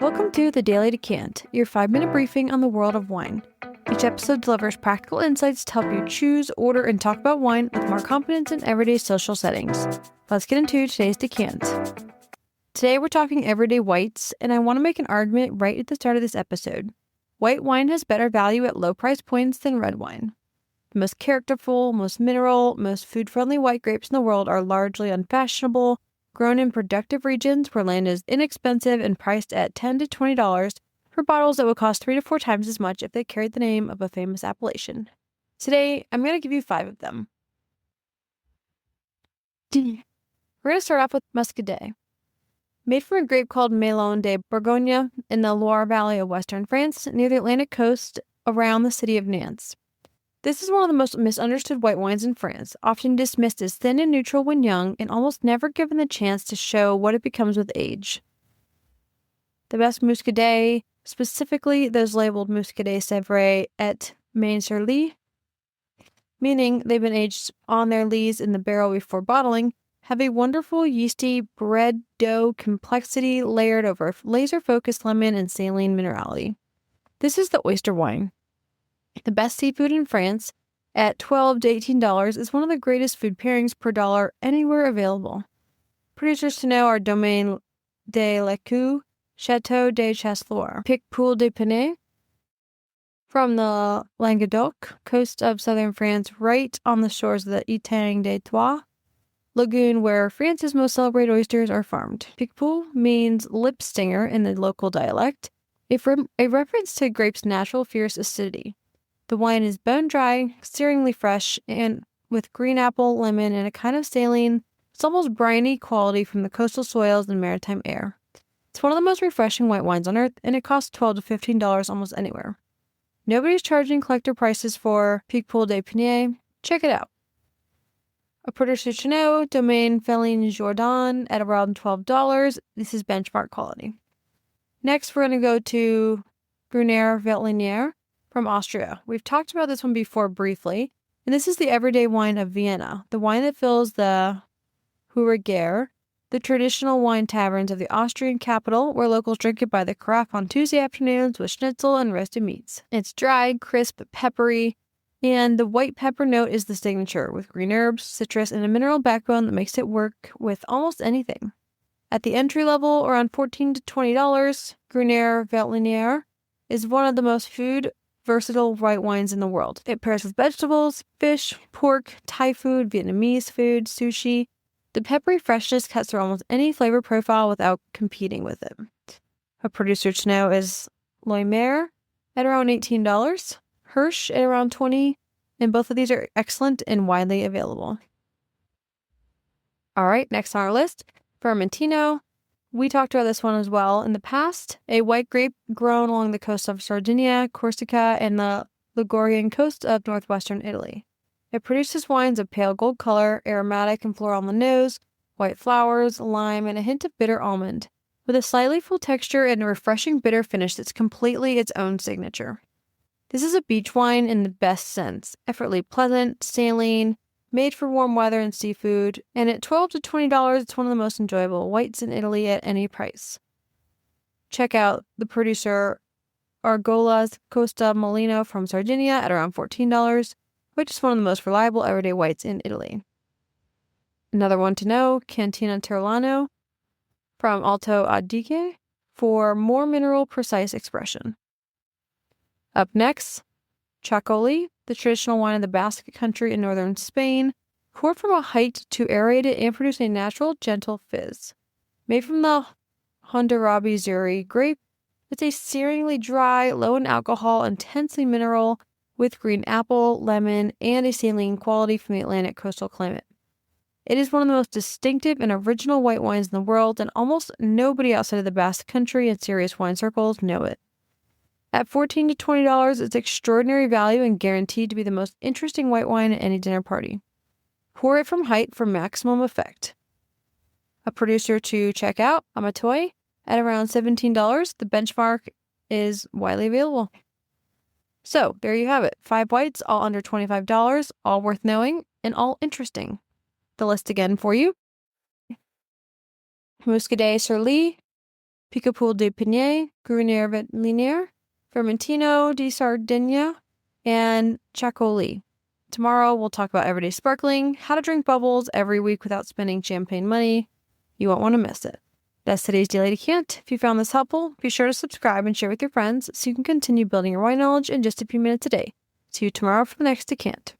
Welcome to the Daily Decant, your 5-minute briefing on the world of wine. Each episode delivers practical insights to help you choose, order, and talk about wine with more confidence in everyday social settings. Let's get into today's decant. Today we're talking everyday whites, and I want to make an argument right at the start of this episode. White wine has better value at low price points than red wine. The most characterful, most mineral, most food-friendly white grapes in the world are largely unfashionable, grown in productive regions where land is inexpensive and priced at $10 to $20 for bottles that would cost 3 to 4 times as much if they carried the name of a famous appellation. Today, I'm going to give you 5 of them. We're going to start off with Muscadet. Made from a grape called Melon de Bourgogne in the Loire Valley of western France, near the Atlantic coast around the city of Nantes. This is one of the most misunderstood white wines in France, often dismissed as thin and neutral when young, and almost never given the chance to show what it becomes with age. The best Muscadet, specifically those labeled Muscadet Sèvres et Maine-sur-Lie, meaning they've been aged on their lees in the barrel before bottling, have a wonderful yeasty bread dough complexity layered over laser-focused lemon and saline minerality. This is the oyster wine. The best seafood in France, at $12 to $18, is one of the greatest food pairings per dollar anywhere available. Producers to know are Domaine de l'Écu, Château de Chasseloir, Picpoul de Pinet, from the Languedoc coast of southern France, right on the shores of the Étang des Trois lagoon where France's most celebrated oysters are farmed. Picpoul means lip stinger in the local dialect, a reference to grape's natural fierce acidity. The wine is bone-dry, searingly fresh, and with green apple, lemon, and a kind of saline, it's almost briny quality from the coastal soils and maritime air. It's one of the most refreshing white wines on earth, and it costs $12 to $15 almost anywhere. Nobody's charging collector prices for Picpoul de Pinet. Check it out. A producer to know, Domaine Féline Jourdan at around $12. This is benchmark quality. Next, we're going to go to Grüner Veltliner from Austria. We've talked about this one before briefly, and this is the everyday wine of Vienna, the wine that fills the Huriger, the traditional wine taverns of the Austrian capital, where locals drink it by the carafe on Tuesday afternoons with schnitzel and roasted meats. It's dry, crisp, peppery, and the white pepper note is the signature, with green herbs, citrus, and a mineral backbone that makes it work with almost anything. At the entry level, around $14 to $20, Grüner Veltliner is one of the most versatile white wines in the world. It pairs with vegetables, fish, pork, Thai food, Vietnamese food, sushi. The peppery freshness cuts through almost any flavor profile without competing with it. A producer to know is Loimer at around $18, Hirsch at around $20, and both of these are excellent and widely available. All right, next on our list, Vermentino. We talked about this one as well in the past. A white grape grown along the coast of Sardinia, Corsica, and the Ligurian coast of northwestern Italy. It produces wines of pale gold color, aromatic and floral on the nose, white flowers, lime, and a hint of bitter almond, with a slightly full texture and a refreshing bitter finish that's completely its own signature. This is a beach wine in the best sense, effortlessly pleasant, saline, made for warm weather and seafood, and at $12 to $20, it's one of the most enjoyable whites in Italy at any price. Check out the producer Argola's Costa Molino from Sardinia at around $14, which is one of the most reliable everyday whites in Italy. Another one to know, Cantina Tirolano from Alto Adige for more mineral precise expression. Up next, Txakoli, the traditional wine of the Basque country in northern Spain, poured from a height to aerate it and produce a natural, gentle fizz. Made from the Hondurabi Zuri grape, it's a searingly dry, low in alcohol, intensely mineral, with green apple, lemon, and a saline quality from the Atlantic coastal climate. It is one of the most distinctive and original white wines in the world, and almost nobody outside of the Basque country and serious wine circles know it. At $14 to $20, it's extraordinary value and guaranteed to be the most interesting white wine at any dinner party. Pour it from height for maximum effect. A producer to check out, Amatoy, at around $17. The benchmark is widely available. So, there you have it. 5 whites, all under $25, all worth knowing, and all interesting. The list again for you. Muscadet sur Lie, Picpoul de Pinet, Grüner Veltliner, Vermentino di Sardinia, and Txakoli. Tomorrow, we'll talk about everyday sparkling, how to drink bubbles every week without spending champagne money. You won't want to miss it. That's today's Daily Decant. If you found this helpful, be sure to subscribe and share with your friends so you can continue building your wine knowledge in just a few minutes a day. See you tomorrow for the next Decant.